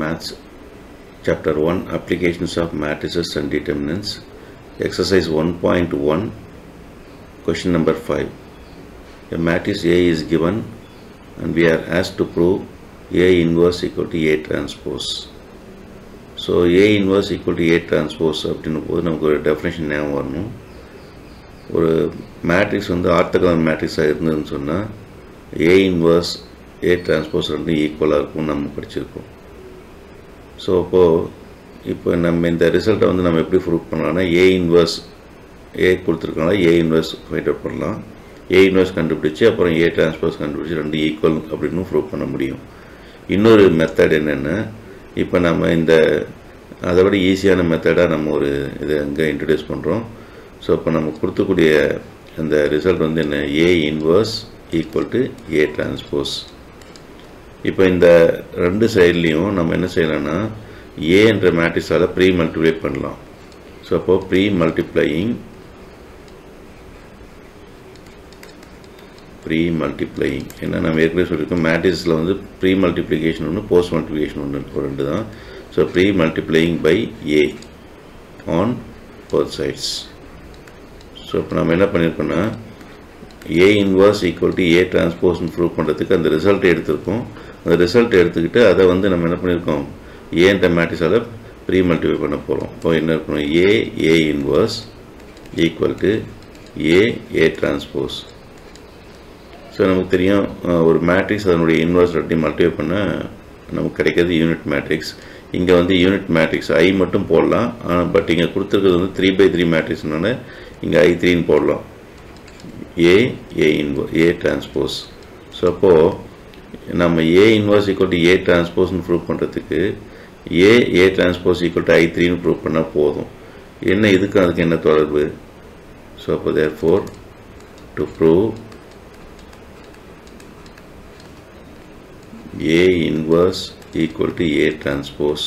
Maths Chapter 1 Applications of Matrices and Determinants. Exercise 1.1 Question number 5. A matrix A is given and we are asked to prove A inverse equal to A transpose. So A inverse equal to A transpose அப்படினும்போது நமக்கு ஒரு definition ஞாபகம் வரணும். ஒரு matrix வந்து orthogonal மேட்ரிக்ஸாக இருந்ததுன்னு சொன்னால் A inverse A transpose ரெண்டும் ஈக்குவலாக இருக்கும்னு நம்ம படிச்சிருக்கோம். ஸோ இப்போ நம்ம இந்த ரிசல்ட்டை வந்து நம்ம எப்படி ப்ரூவ் பண்ணலாம்னா A inverse A கொடுத்துருக்கனால A inverse find out பண்ணலாம். A inverse கண்டுபிடிச்சி அப்புறம் A transpose கண்டுபிடிச்சி ரெண்டு ஈக்குவல் அப்படின்னு ப்ரூவ் பண்ண முடியும். இன்னொரு மெத்தட் என்னென்னா, இப்போ நம்ம இந்த அதை விட ஈஸியான மெத்தடாக நம்ம ஒரு இதை அங்கே இன்ட்ரடியூஸ் பண்ணுறோம். ஸோ இப்போ நம்ம கொடுத்துக்கூடிய அந்த ரிசல்ட் வந்து என்ன, A inverse equal to A transpose. இப்போ இந்த ரெண்டு சைட்லேயும் நம்ம என்ன செய்யலாம்னா A என்ற மேட்ரிக்ஸால் ப்ரீ மல்டிப்ளை பண்ணலாம். ஸோ அப்போது ப்ரீ மல்டிப்ளையிங் ஏன்னா நம்ம ஏற்கனவே சொல்லியிருக்கோம் மேட்ரிக்ஸில் வந்து ப்ரீ மல்டிப்ளிகேஷன் ஒன்று போஸ்ட் மல்டிப்ளிகேஷன் ஒன்று ரெண்டு தான். So premultiplying by A on both sides. So இப்போ நம்ம என்ன பண்ணியிருக்கோம்னா A inverse equal to A transpose prove பண்ணுறதுக்கு அந்த ரிசல்ட்டை எடுத்திருக்கோம். அந்த ரிசல்ட் எடுத்துக்கிட்டு அதை வந்து நம்ம என்ன பண்ணியிருக்கோம், A என்ற மேட்ரிக்ஸால் ப்ரீ மல்டிப்ளை பண்ண போகிறோம். இப்போ என்ன இருக்கணும், A inverse equal to A transpose. So நமக்கு தெரியும் ஒரு மேட்ரிக்ஸ் அதனுடைய இன்வர்ஸ் ரெண்டையும் மல்டிப்ளை பண்ண நமக்கு கிடைக்கிறது யூனிட் மேட்ரிக்ஸ். இங்கே வந்து யூனிட் மேட்ரிக்ஸ் I மட்டும் போடலாம், ஆனால் பட் இங்கே கொடுத்துருக்கிறது வந்து 3/3 மேட்ரிக்ஸ்னால இங்கே I3ன்னு போடலாம். A transpose. ஸோ அப்போது நம்ம A inverse equal to A transpose prove பண்ணுறதுக்கு A transpose equal to I3ன்னு ப்ரூவ் பண்ணால் போதும். என்ன இதுக்கு அதுக்கு என்ன தொடர்பு? ஸோ அப்போ therefore to prove A inverse equal to A transpose,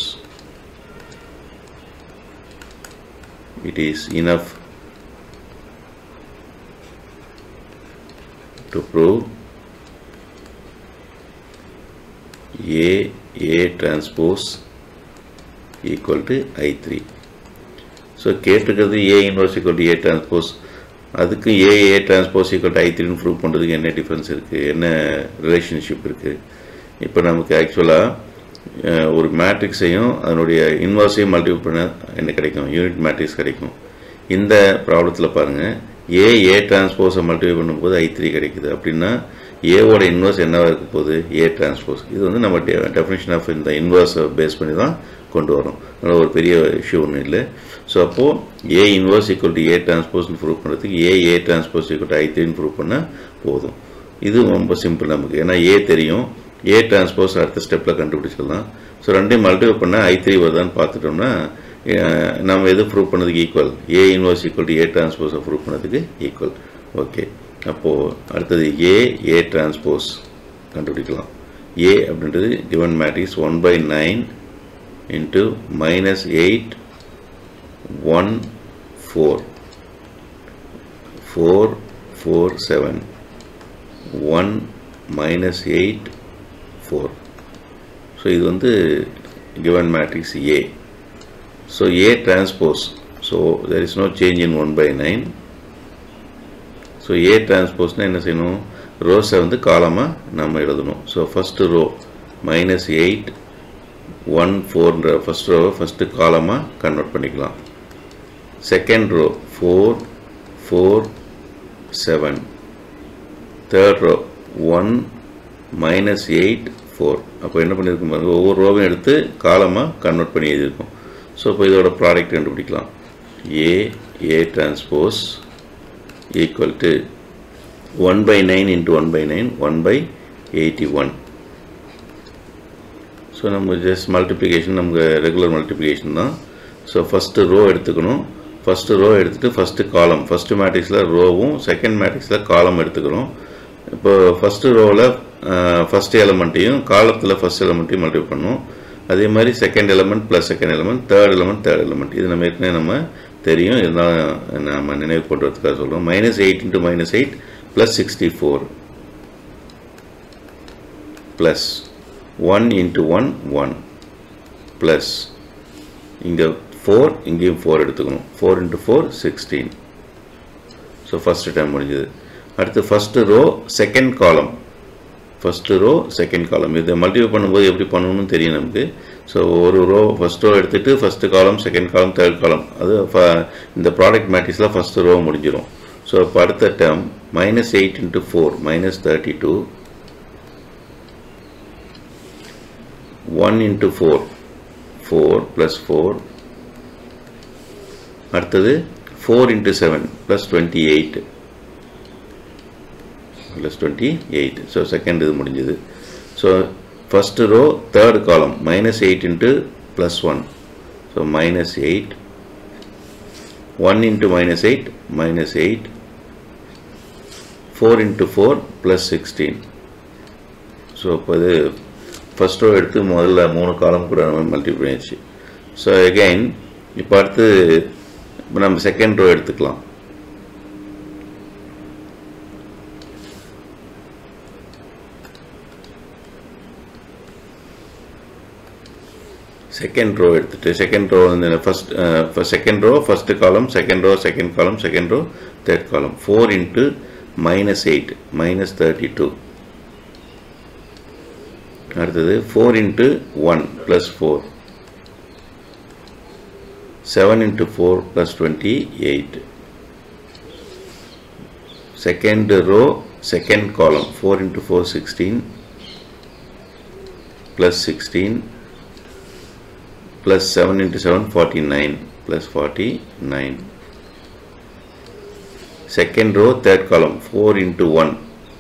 it is enough to prove A transpose equal to I3. So கேட்டிருக்கிறது A inverse equal to A transpose, அதுக்கு A transpose equal to I3ன்னு prove பண்ணுறதுக்கு என்ன difference இருக்குது, என்ன relationship இருக்குது? இப்போ நமக்கு ஆக்சுவலாக ஒரு மேட்ரிக்ஸையும் அதனுடைய இன்வர்ஸையும் மல்டிப்ளை பண்ண என்ன கிடைக்கும், யூனிட் மேட்ரிக்ஸ் கிடைக்கும். இந்த ப்ராப்ளத்தில் பாருங்கள், A டிரான்ஸ்போஸை மல்டிப்ளை பண்ணும்போது I3 கிடைக்குது. அப்படின்னா ஏவோட இன்வர்ஸ் என்னவாக இருக்க போகுது, A டிரான்ஸ்போஸ். இது வந்து நம்ம டெஃபினிஷன் ஆஃப் இந்த இன்வர்ஸை பேஸ் பண்ணி தான் கொண்டு வரோம். அதனால் ஒரு பெரிய இஷ்யூ ஒன்றும் இல்லை. ஸோ அப்போது A inverse equal to A transpose prove பண்ணுறதுக்கு A transpose equal to I3ன்னு ப்ரூவ் பண்ணால் போதும். இது ரொம்ப சிம்பிள் நமக்கு, ஏன்னா A தெரியும், A transpose அடுத்த ஸ்டெப்பில் கண்டுபிடிச்சிடலாம். ஸோ ரெண்டையும் மல்டிப்ளை பண்ணால் I3 வருதான்னு பார்த்துட்டோம்னா நம்ம எது ப்ரூவ் பண்ணதுக்கு equal, A inverse equal to A transpose prove பண்ணதுக்கு ஈக்குவல். ஓகே, அப்போது அடுத்தது A transpose கண்டுபிடிக்கலாம். A அப்படின்றது given matrix 1/9 into -8 1 4 4 4 7 1 -8 4. ஸோ இது வந்து given matrix A. So A transpose, so there is no change in 1/9. So A transpose என்ன செய்யணும், ரோஸை வந்து காலமாக நம்ம எழுதணும். ஸோ ஃபஸ்ட்டு ரோ -8 1 4ன்ற ஃபஸ்ட் ரோவை ஃபஸ்ட்டு காலமாக கன்வெர்ட் பண்ணிக்கலாம். Second row 4 4 7. Third row 1 -8 4. அப்போ என்ன பண்ணியிருக்கோம் பாருங்கள், ஒவ்வொரு ரோவையும் எடுத்து காலமாக கன்வெர்ட் பண்ணி எழுதியிருக்கோம். ஸோ இப்போ இதோட ப்ராடக்ட் கண்டுபிடிக்கலாம். A transpose equal to 1/9 into 1/9 1/81. So நம்ம ஜஸ்ட் மல்டிப்ளிகேஷன் நமக்கு ரெகுலர் மல்டிப்ளிகேஷன் தான். ஸோ ஃபஸ்ட்டு ரோ எடுத்துக்கணும். ஃபஸ்ட்டு ரோ எடுத்துகிட்டு ஃபஸ்ட்டு காலம், ஃபஸ்ட்டு மேட்ரிக்ஸில் ரோவும் செகண்ட் மேட்ரிக்ஸில் காலம் எடுத்துக்கிறோம். இப்போ ஃபஸ்ட்டு ரோவில் ஃபஸ்ட் எலமெண்ட்டையும் காலத்தில் ஃபஸ்ட் எலமெண்ட்டையும் மல்டிப்ளை பண்ணணும். அதே மாதிரி second element plus second element, third element. இது நம்ம ஏற்கனவே நம்ம தெரியும், இருந்தாலும் நம்ம நினைவு கொண்டுறதுக்காக சொல்கிறோம். -8 into -8 + 64 + 1 into 1 1 ப்ளஸ் இங்கே 4 இங்கேயும் 4 எடுத்துக்கணும் 4 into 4 16. ஸோ ஃபஸ்ட்டு டைம் முடிஞ்சது. அடுத்து first row second column, first row second column இதை மல்டிப்ளை பண்ணும்போது எப்படி பண்ணணும்னு தெரியும் நமக்கு. ஸோ ஒரு ரோ ஃபஸ்ட் ரோ எடுத்துகிட்டு first column second column third காலம் அது இந்த ப்ராடக்ட் மேட்ரிக்ஸில் ஃபஸ்ட்டு ரோ முடிஞ்சிடும். ஸோ இப்போ அடுத்த டேர்ம் -8 into 4 -32 1 into 4 4 plus 4 அடுத்தது 4 into 7 plus 28 plus 28. So second இது முடிஞ்சது. ஸோ ஃபஸ்ட்டு ரோ தேர்ட் காலம் -8 into +1. So -8 1 into -8 -8 4 into 4 plus 16. So இப்போ இது ஃபஸ்ட் ரோ எடுத்து முதல்ல 3 காலம் கூட நம்ம மல்டிப்ளை பண்ணியாச்சு. ஸோ அகைன் இப்போ அடுத்து இப்போ நம்ம செகண்ட் ரோ எடுத்துக்கலாம். செகண்ட் ரோ எடுத்துட்டு செகண்ட் ரோ வந்து second row first column second row second column second row third column 4 into -8 -32 அடுத்தது 4 into 1 plus 4 7 into 4 plus 28. Second row second column 4 into 4 16 plus 16 plus 7 into 7 49 plus 49. Second row third column 4 into 1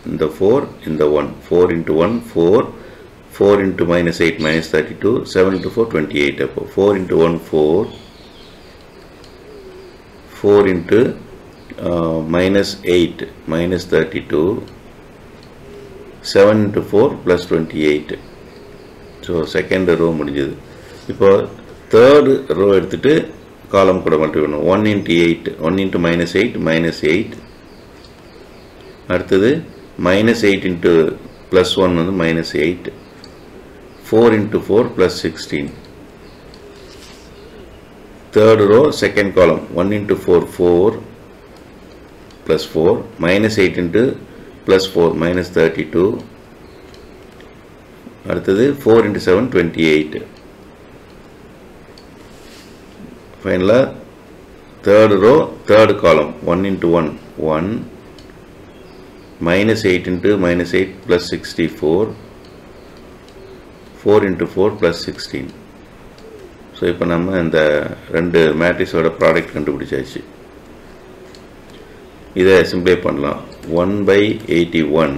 in the 4 in the 1 4 into 1 4 4 into -8 -32 7 into 4 28. 4 into 1 4 4 into -8 -32 7 into 4 plus 28. So second row முடிஞ்சது. இப்போ third row எடுத்துட்டு காலம் கூட multiply பண்ணணும் 1 into 8 1 into -8 -8 அடுத்தது -8 into +1 வந்து -8 4 into 4 plus 16. Third row second column 1 into 4 4 plus 4 -8 into +4 -32 அடுத்தது 4 into 7 28. ஃபைனலாக தேர்ட் ரோ தேர்ட் காலம் 1 into 1 1 -8 into -8 plus 64 4 into 4 plus 16. So இப்போ நம்ம இந்த ரெண்டு மேட்ரிக்ஸோட ப்ராடக்ட் கண்டுபிடிச்சாச்சு. இதை சிம்பிளை பண்ணலாம் 1/81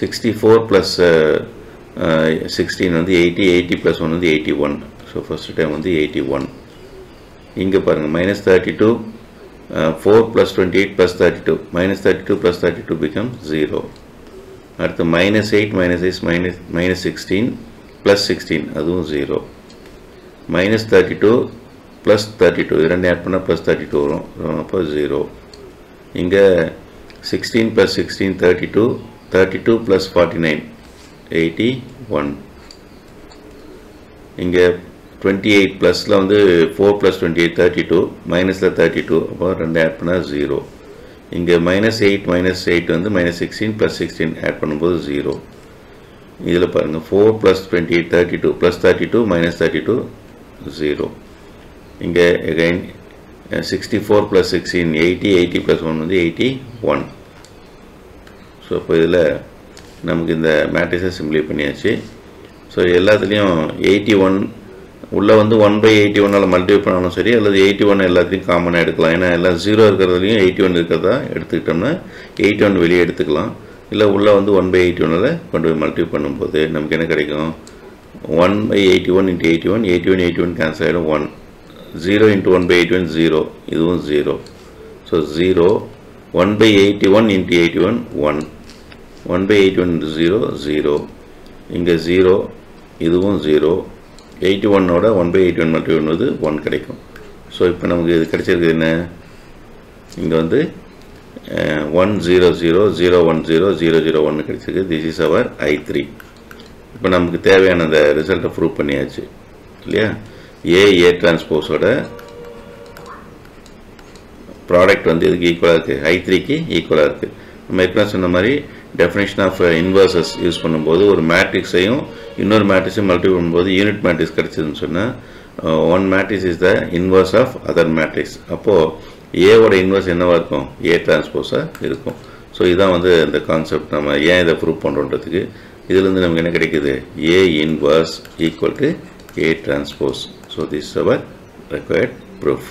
64 ப்ளஸ் 16 வந்து 80 80 + 1 வந்து 81. ஸோ ஃபஸ்ட்டு டைம் வந்து 81. இங்கே பாருங்கள் -32 4 + 28 + 32 -32 + 32 become 0. அடுத்து -8 -16 + 16 அதுவும் 0 -32 + 32 இது ரெண்டு ஆட் பண்ணால் +32 வரும். அப்போ 0. இங்கே 16 + 16 32 32 + 49 81. இங்கே 28 ப்ளஸில் வந்து 4 + 28 32 மைனஸில் 32 அப்போ ரெண்டு ஆட் பண்ணால் 0. இங்கே -8 -8 வந்து -16 + 16 ஆட் பண்ணும்போது 0. இதில் பாருங்கள் 4 + 28 32 + 32 -32 0. இங்கே again 64 + 16 80 80 + 1 வந்து 81. ஸோ இப்போ இதில் நமக்கு இந்த மேட்ரிக்ஸை சிம்பிளை பண்ணியாச்சு. ஸோ எல்லாத்துலேயும் 81 உள்ளே வந்து 1/81 மல்டிப்ளை பண்ணாலும் சரி அல்லது 81 எல்லாத்தையும் காமனாக எடுக்கலாம். ஏன்னா எல்லாம் 0 இருக்கிறதுலையும் 81 இருக்கிறதா எடுத்துக்கிட்டோம்னா 81 வெளியே எடுத்துக்கலாம். இல்லை உள்ளே வந்து 1/81 கொண்டு போய் மல்டிப்ளை பண்ணும்போது நமக்கு என்ன கிடைக்கும் 1/81 × 81 81 81 கேன்சல் ஆகிடும் 1 0 × 1/81 0 இதுவும் 0. ஸோ 0 1/81 × 81 1 1/81 0 0 இங்கே 0 இதுவும் 0 81ஓட 1/81 மல்டிப்ளை பண்ணுவது 1 கிடைக்கும். ஸோ இப்போ நமக்கு இது கிடைச்சிருக்கு என்ன இங்கே வந்து 1 0 0 0 1 0 0 0 1 கிடைச்சிருக்கு. This is our I3. இப்போ நமக்கு தேவையான அந்த ரிசல்ட்டை ப்ரூவ் பண்ணியாச்சு இல்லையா. ஏ டிரான்ஸ்போஸோட ப்ராடக்ட் வந்து இதுக்கு ஈக்குவலாக இருக்குது, I3க்கு ஈக்குவலாக இருக்குது. நம்ம ஏற்கனவே சொன்ன மாதிரி டெஃபினேஷன் ஆஃப் இன்வர்சஸ் யூஸ் பண்ணும்போது ஒரு மேட்ரிக்ஸையும் இன்னொரு மேட்ரிக்ஸையும் மல்டிபிள் பண்ணும்போது யூனிட் மேட்ரிக்ஸ் கிடச்சிதுன்னு சொன்னால் one matrix is the inverse of other matrix. அப்போது ஏவோட இன்வர்ஸ் என்னவாக இருக்கும், ஏ டிரான்ஸ்போஸாக இருக்கும். ஸோ இதுதான் வந்து இந்த கான்செப்ட். நம்ம ஏன் இதை ப்ரூவ் பண்ணுறதுக்கு இதிலிருந்து நமக்கு என்ன கிடைக்குது, A inverse equal to A transpose. So this is our required proof.